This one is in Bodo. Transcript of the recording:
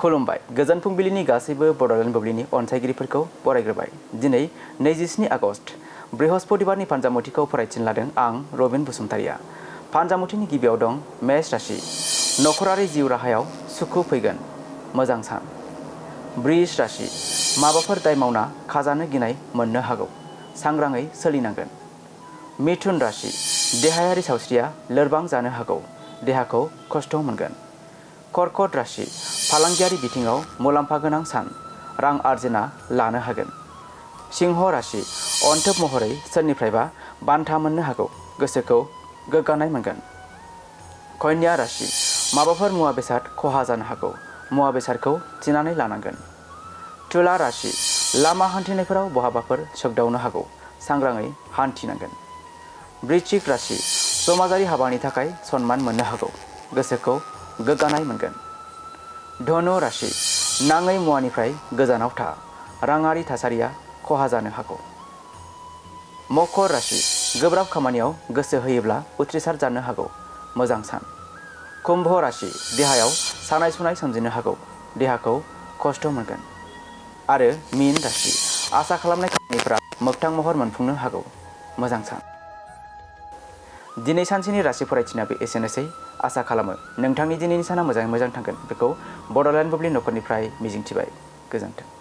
खुलुमबाय गोजोन फुंबिलिनि गासैबो बड'लेण्ड बुब्लिनि अनसायगिरिफोरखौ बरायग्रोबाय। दिनै 27 आगस्ट बृहस्पतिबारनि फानजामुथिखौ फरायथिन लादों आं रबिन बसुमतारिया। फानजामुथिनि गिबियाव दं मेष राशि। नखरारि जिउ राहायाव सुखु फैगोन, मोजां सान। वृष राशि। माबाफोर दाय मावना खाजानो गिनाय मोननो हागौ, सांग्राङै सोलिनांगोन। मिथुन राशि। देहायारि सावस्रिया लोरबां जानो हागौ, देहाखौ खस्थ' मोनगोन। कर्कट राशि। फालांगियारि बिथिङाव मुलाम्फा गोनां सान, रां आर्जिना लानो हागोन। सिंह राशि। अनथोब महरै सोरनिफ्रायबा बान्था मोननो हागौ, गोसोखौ गोग्गानाय मोनगोन। कन्या राशि। माबाफोर मुवा बेसाद खहा जानो हागौ, मुवा बेसादखौ थिनानै लानांगोन। तुला राशि। लामा हान्थिनायफोराव बहाबाफोर सोगदावनो हागौ, सांग्राङै हान्थिनांगोन। वृश्चिक राशि। समाजारि हाबानि थाखाय सन्मान मोननो हागौ, गोसोखौ गोग्गानाय मोनगोन। धनु राशि। नाङै मुवानिफ्राय गोजानाव था, राङारि थासारिया खहा जानो हागौ। मकर राशि। गोब्राब खामानियाव गोसो होयोब्ला उथ्रिसार जानो हागौ, मोजां सान। कुम्भ राशि। देहायाव सानाय सुनाय सोमजिनो हागौ, देहाखौ खस्थ' मोनगोन। आरो मीन राशि। आसा खालामनाय खामानिफोरा मोगथां महर मोनफुंनो हागौ, मोजां सान। दिनै सानसेनि राशि फरायथिनायाबो एसेनोसै। आसा खालामो नोंथांनि दिनैनि साना मोजाङै मोजां थांगोन बेखौ बड'लेण्ड बुब्लि नखरनिफ्राय मिजिंथिबाय। गोजोन्थों।